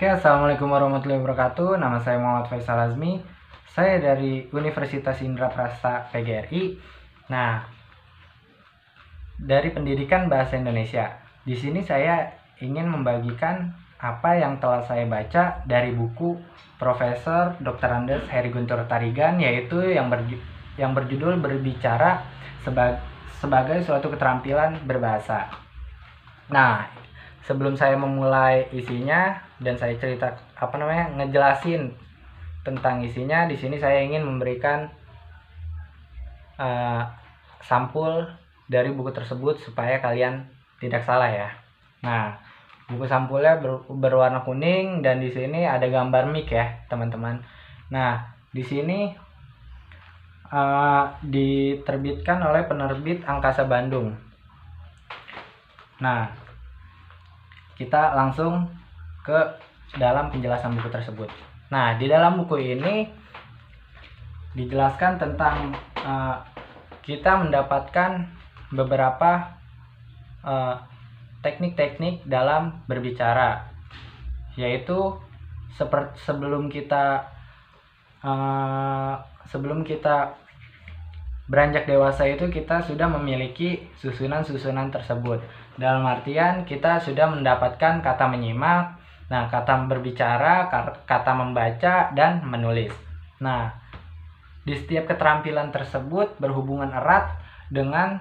Oke, assalamualaikum warahmatullahi wabarakatuh. Nama saya Muhammad Faisal Azmi. Saya dari Universitas Indraprasta PGRI. Nah, dari Pendidikan Bahasa Indonesia. Di sini saya ingin membagikan apa yang telah saya baca dari buku Profesor Dr. Andes Heri Guntur Tarigan, yaitu yang berjudul Berbicara sebagai suatu keterampilan berbahasa. Nah, sebelum saya memulai isinya dan saya ngejelasin tentang isinya, di sini saya ingin memberikan sampul dari buku tersebut supaya kalian tidak salah ya. Nah, buku sampulnya berwarna kuning dan di sini ada gambar mic ya, teman-teman. Nah, di sini diterbitkan oleh penerbit Angkasa Bandung. Nah, kita langsung ke dalam penjelasan buku tersebut. Nah, di dalam buku ini dijelaskan tentang kita mendapatkan beberapa teknik-teknik dalam berbicara, yaitu sebelum kita beranjak dewasa itu kita sudah memiliki susunan-susunan tersebut. Dalam artian kita sudah mendapatkan kata menyimak, nah kata berbicara, kata membaca, dan menulis. Nah, di setiap keterampilan tersebut berhubungan erat dengan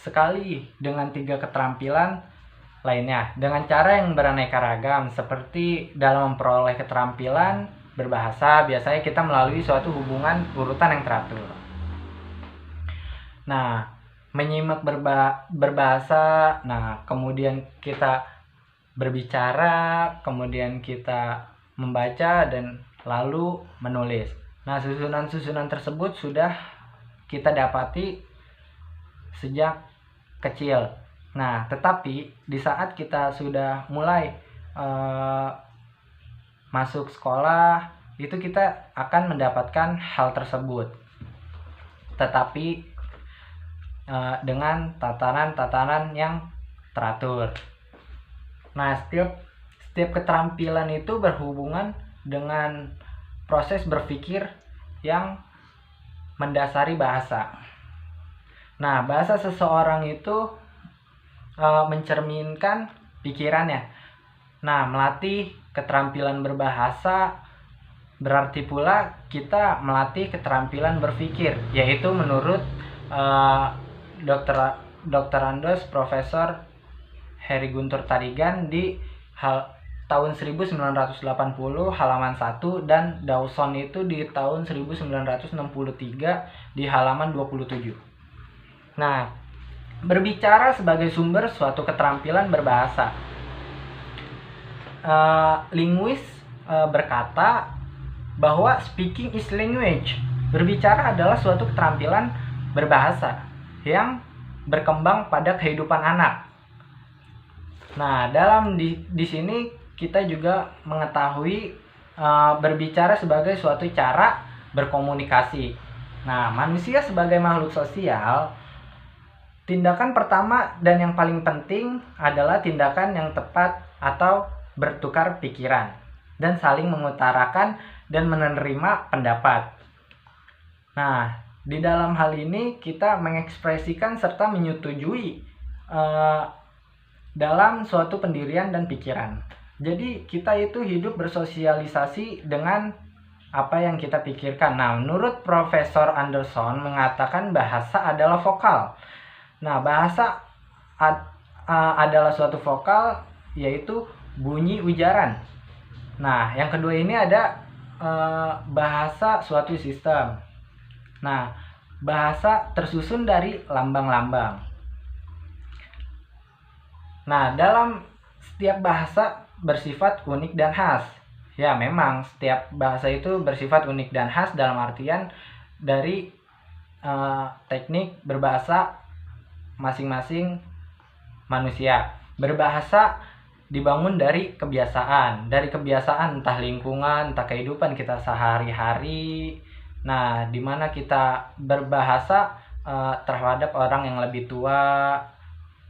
sekali dengan 3 keterampilan lainnya dengan cara yang beraneka ragam. Seperti dalam memperoleh keterampilan berbahasa, biasanya kita melalui suatu hubungan urutan yang teratur. Nah, menyimak berbahasa, nah kemudian kita berbicara, kemudian kita membaca, dan lalu menulis. Nah, susunan-susunan tersebut sudah kita dapati sejak kecil. Nah, tetapi di saat kita sudah mulai masuk sekolah, itu kita akan mendapatkan hal tersebut, tetapi dengan tatanan-tatanan yang teratur. Nah, setiap keterampilan itu berhubungan dengan proses berpikir yang mendasari bahasa. Nah, bahasa seseorang itu mencerminkan pikirannya. Nah, melatih keterampilan berbahasa berarti pula kita melatih keterampilan berpikir, yaitu menurut Dr. Andes Profesor Heri Guntur Tarigan di tahun 1980 halaman 1 dan Dawson itu di tahun 1963 di halaman 27. Nah, berbicara sebagai sumber suatu keterampilan berbahasa. Linguis berkata bahwa speaking is language. Berbicara adalah suatu keterampilan berbahasa yang berkembang pada kehidupan anak. Nah, di sini kita juga mengetahui berbicara sebagai suatu cara berkomunikasi. Nah, manusia sebagai makhluk sosial, tindakan pertama dan yang paling penting adalah tindakan yang tepat atau bertukar pikiran dan saling mengutarakan dan menerima pendapat. Nah, di dalam hal ini kita mengekspresikan serta menyetujui dalam suatu pendirian dan pikiran. Jadi kita itu hidup bersosialisasi dengan apa yang kita pikirkan. Nah, menurut Profesor Anderson mengatakan bahasa adalah vokal. Nah, bahasa adalah suatu vokal, yaitu bunyi ujaran. Nah, yang kedua ini ada bahasa suatu sistem. Nah, bahasa tersusun dari lambang-lambang. Nah, dalam setiap bahasa bersifat unik dan khas. Ya, memang setiap bahasa itu bersifat unik dan khas dalam artian dari teknik berbahasa masing-masing manusia. Berbahasa dibangun dari kebiasaan entah lingkungan, entah kehidupan kita sehari-hari. Nah, dimana kita berbahasa terhadap orang yang lebih tua.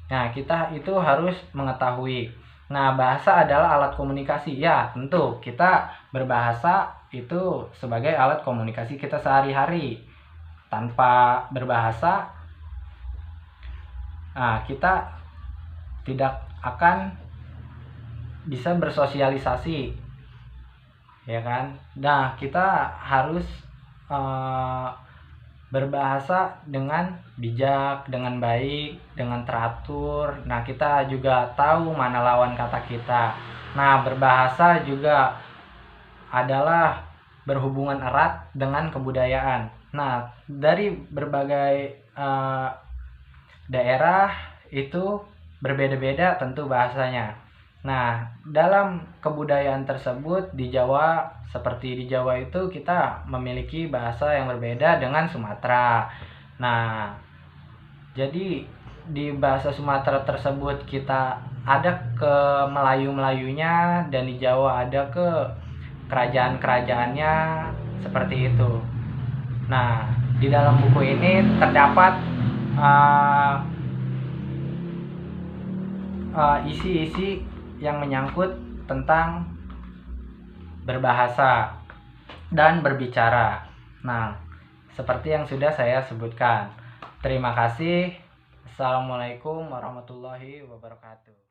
Nah, kita itu harus mengetahui Nah, bahasa adalah alat komunikasi. Ya, tentu kita berbahasa itu sebagai alat komunikasi kita sehari-hari. Tanpa berbahasa, kita tidak akan bisa bersosialisasi, ya kan? Nah, kita harus berbahasa dengan bijak, dengan baik, dengan teratur. Nah, kita juga tahu mana lawan kata kita. Nah, berbahasa juga adalah berhubungan erat dengan kebudayaan. Nah, dari berbagai daerah itu berbeda-beda tentu bahasanya. Nah, dalam kebudayaan tersebut di Jawa, seperti di Jawa itu kita memiliki bahasa yang berbeda dengan Sumatera. Nah, jadi di bahasa Sumatera tersebut kita ada ke Melayu-Melayunya, dan di Jawa ada ke kerajaan-kerajaannya, seperti itu. Nah, di dalam buku ini terdapat isi-isi yang menyangkut tentang berbahasa dan berbicara. Nah, seperti yang sudah saya sebutkan. Terima kasih. Assalamualaikum warahmatullahi wabarakatuh.